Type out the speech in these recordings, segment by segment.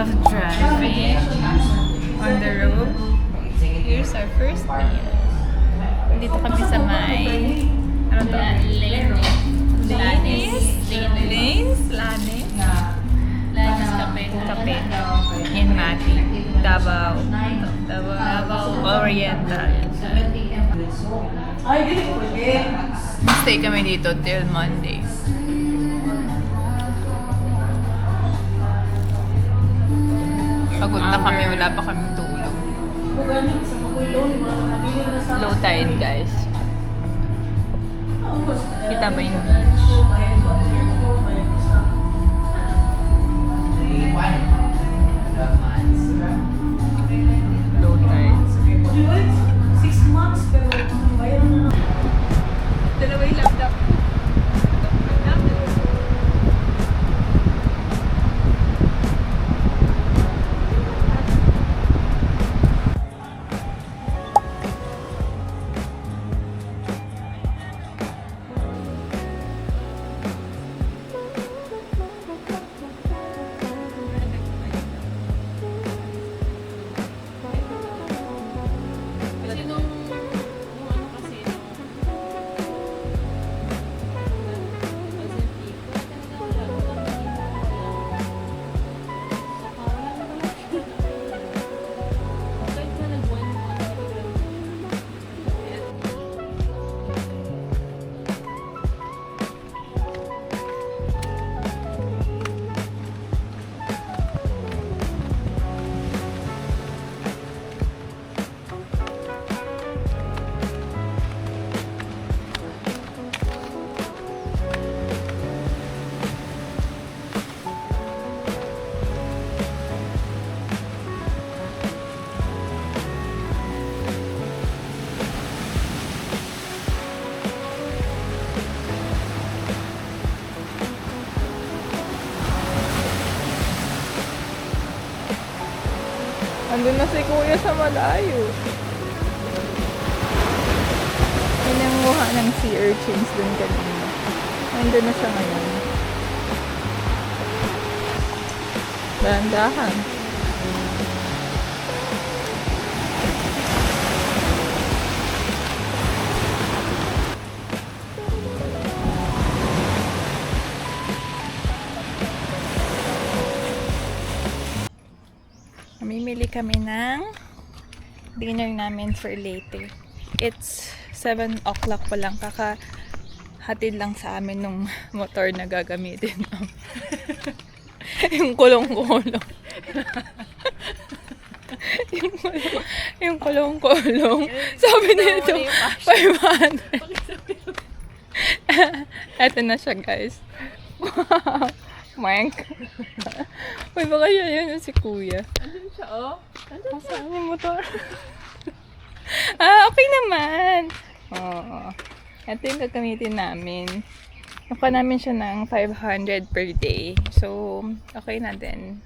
love driving on the road. Here's our first meal. Dito kami sa may, ano to? Lanes? Kape. In Mati. Davao Oriental. Stay kami dito till Monday. Pagod na kami, wala pa kaming tulog. Low tide, guys. Kita ba yung beach? Low tide. 6 months pero bayan na. Dalawa yung laptop. Andun na si Kuya sa malayo. Pinanguha ng sea urchins dun kanina. Andun na siya ngayon. Dahan-dahan. Mamimili kami ng dinner namin for later. It's 7 o'clock pa lang. Kakahatid lang sa amin nung motor na gagamitin. Yung kulong-kulong. yung kulong-kulong. Sabi nito, 500. Eto na siya, guys. Wow. Mank. Uy, baka yun si Kuya. Andun siya, oh. Andun siya. Saan yung motor? Okay naman. Oo. Ito yung gagamitin namin. Nakuha namin siya ng 500 per day. So, okay na din.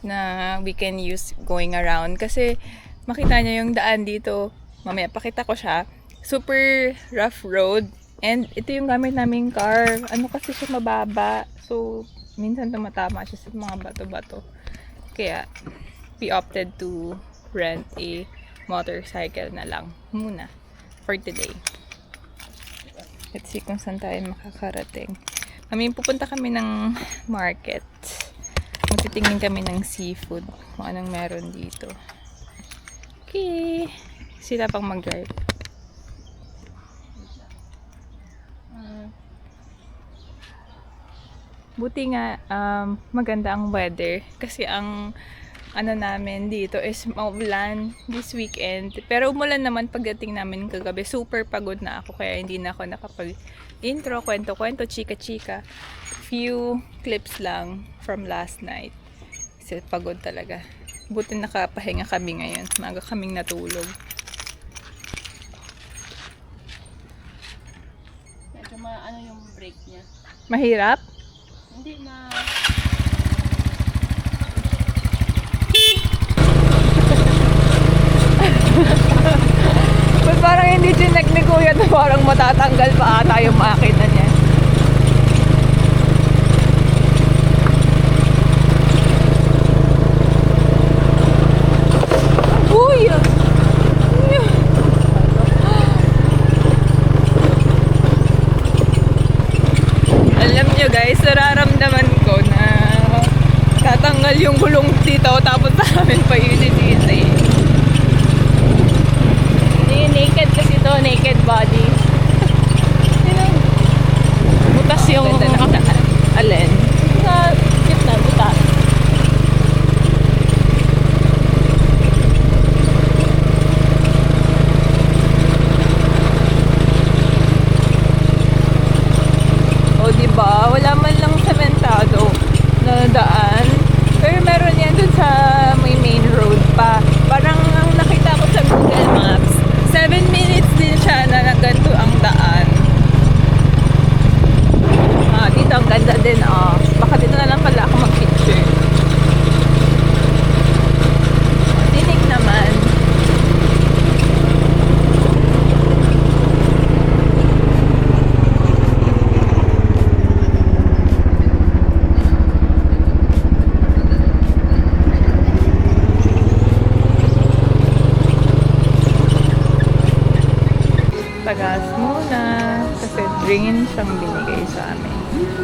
Na we can use going around. Kasi, makita niya yung daan dito. Mamaya, pakita ko siya. Super rough road. And ito yung gamit naming car. Ano kasi siya mababa. So, minsan tumatama siya sa mga bato-bato. Kaya, we opted to rent a motorcycle na lang muna for today. Let's see kung saan tayo makakarating. Pupunta kami ng market. Magtitingin kami ng seafood. Kung anong meron dito. Okay. Sila pang mag-drive. Buti nga maganda ang weather kasi ang ano namin dito is maulan this weekend. Pero umulan naman pagdating namin kagabi. Super pagod na ako kaya hindi na ako nakapag-intro, kwento-kwento, chika-chika. Few clips lang from last night. Kasi pagod talaga. Buti nakapahinga kami ngayon. Maaga kaming natulog. Medyo ano yung break niya. Mahirap? Hindi na. But parang hindi chinek ni Kuya na parang matatanggal pa ata yung makina niya. tinanggal yung gulong dito tapos namin pa utility. Naked kasi to, naked body. Butas yung alin. Sa gitna, butas. O diba, wala man lang sementado na daan. Pero meron yan dun sa may main road pa. Parang ang nakita ko sa Google Maps, 7 minutes din siya na ganito ang daan. Dito ang ganda din, baka dito na lang pala ako mag-picture. Dinig naman. Tagas muna kasi dringin siyang binigay sa amin.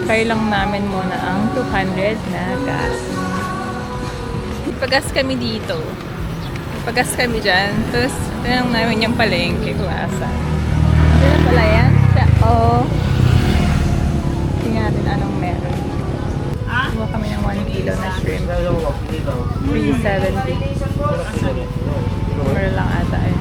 Try lang namin muna ang 200 na gas. Pagas kami dito. Pagas kami dyan. Tapos tinanong namin yung palengke kung asan. Ito na pala yan. Tingnan natin anong meron. Kuha kami ng 1 kilo na shrimp. 370. Mura lang ata eh.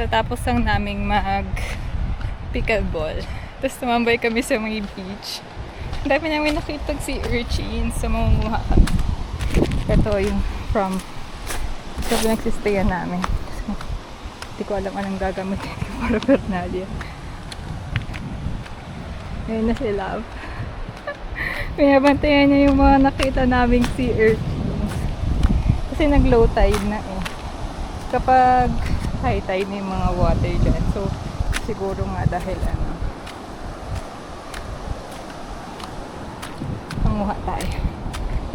Tatapos lang naming mag pickleball. Tapos tumambay kami sa may beach. Ang dami namin nakitag si urchins sa mamumuha kami. Ito yung from sa pinagsistayan namin. So, hindi ko alam anong gagamitin ko para Bernalia. Ngayon na si Love. Pinabantayan niya yung mga nakita naming sea urchins. Kasi nag-low tide na eh. Kapag high tide na yung mga water dyan. So, siguro nga dahil manguha tayo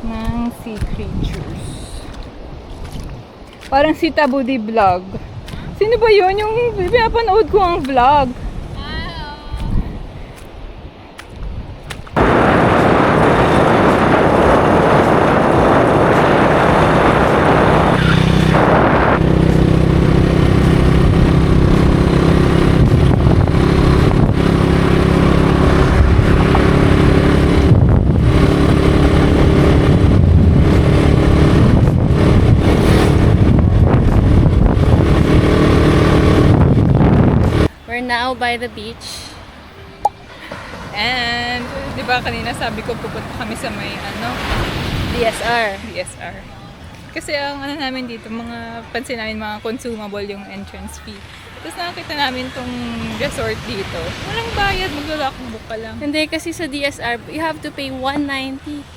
ng sea creatures. Parang si Tabudi vlog. Sino ba yun? Yung pinapanood ko ang vlog. We're now by the beach. And, di ba kanina sabi ko pupunta kami sa may DSR. DSR. Kasi ang namin dito, pansin namin mga consumable yung entrance fee. Tapos nakakita namin tong resort dito. Walang bayad, maglalakbook ka lang. Hindi kasi sa DSR, you have to pay 190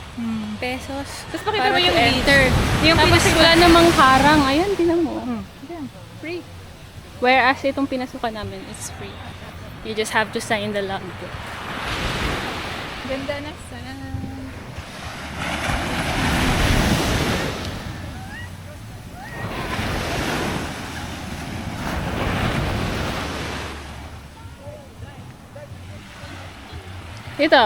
pesos. Tapos pakita para mo yung to enter. Yung Tapos wala namang harang. Ayan, tinan mo. Yeah, free. Whereas itong pinasukan namin is free. You just have to sign the logbook. Ganda na sand. Ito.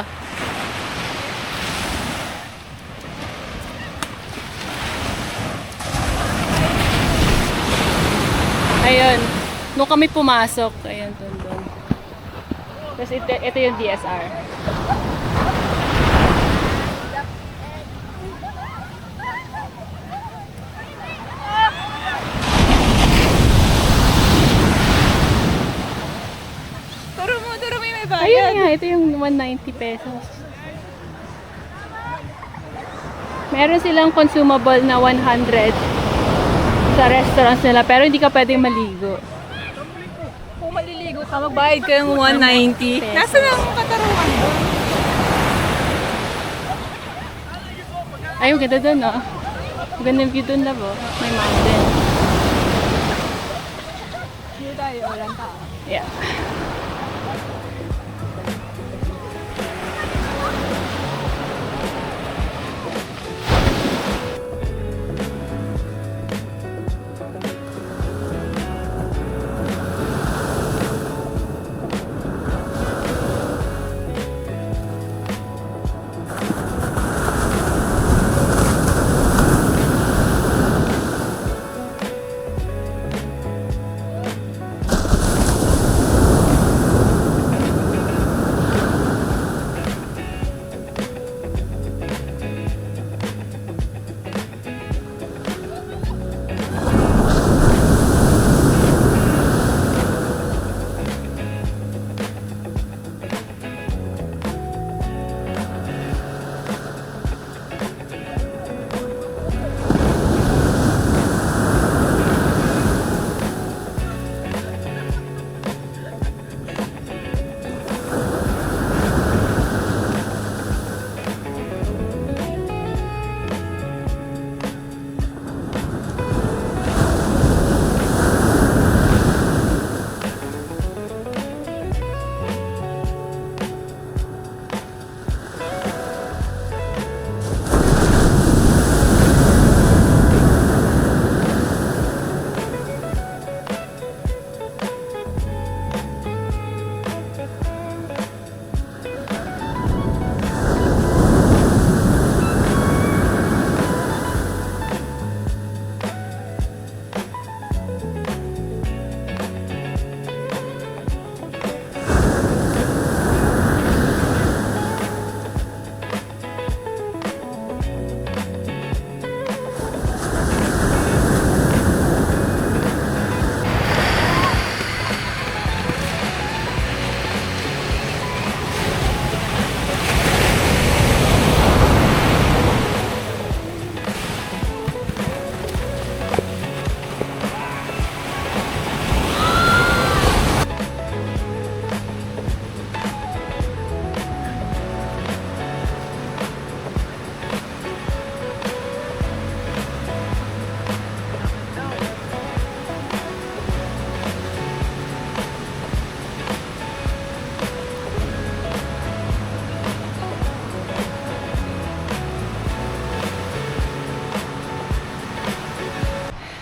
Ayun. Nung kami pumasok, ayun, doon. Tapos ito yung DSR. Turo mo yung may bayad. Ayun nga, ito yung 190 pesos. Meron silang consumable na 100 sa restaurants nila, pero hindi ka pwedeng maligo. Kung maliligo ka, magbayad ka ng 190. Nasaan ang katarungan doon? Ayun, ganda doon, no? Ganda yung view doon, labo. May mountain. Hindi tayo, walang tao. Yeah.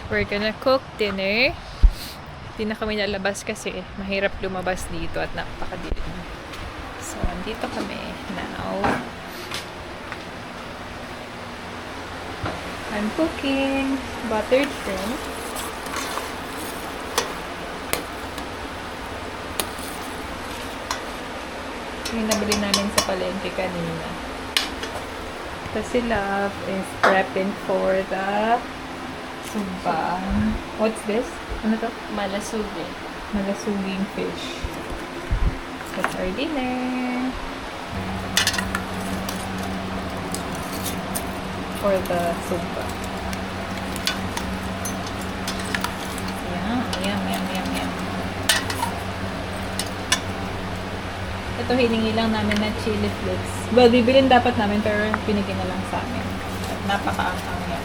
We're gonna cook dinner. Hindi na kami lalabas kasi mahirap lumabas dito at napakadilim. So, andito kami now. I'm cooking buttered shrimp. Yung nabili namin sa palengke kanina. Tapos si Love is prepping for the sumba. What's this? Ano to? Malasugi. Malasuging fish. That's our dinner. For the sumba. Yum, yum, yum, yum, yum. Ito, hiningi lang namin na chili flakes. Well, bibilin dapat namin pero pinigyan na lang sa amin. At napakaanghang yan.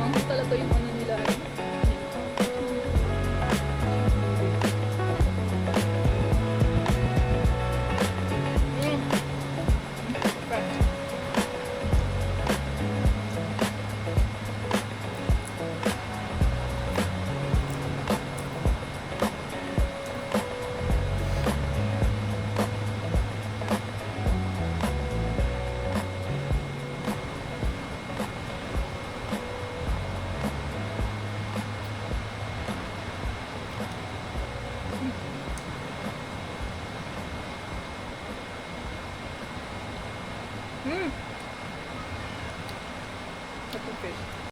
Mango talaga yung ano nila. Ito fish.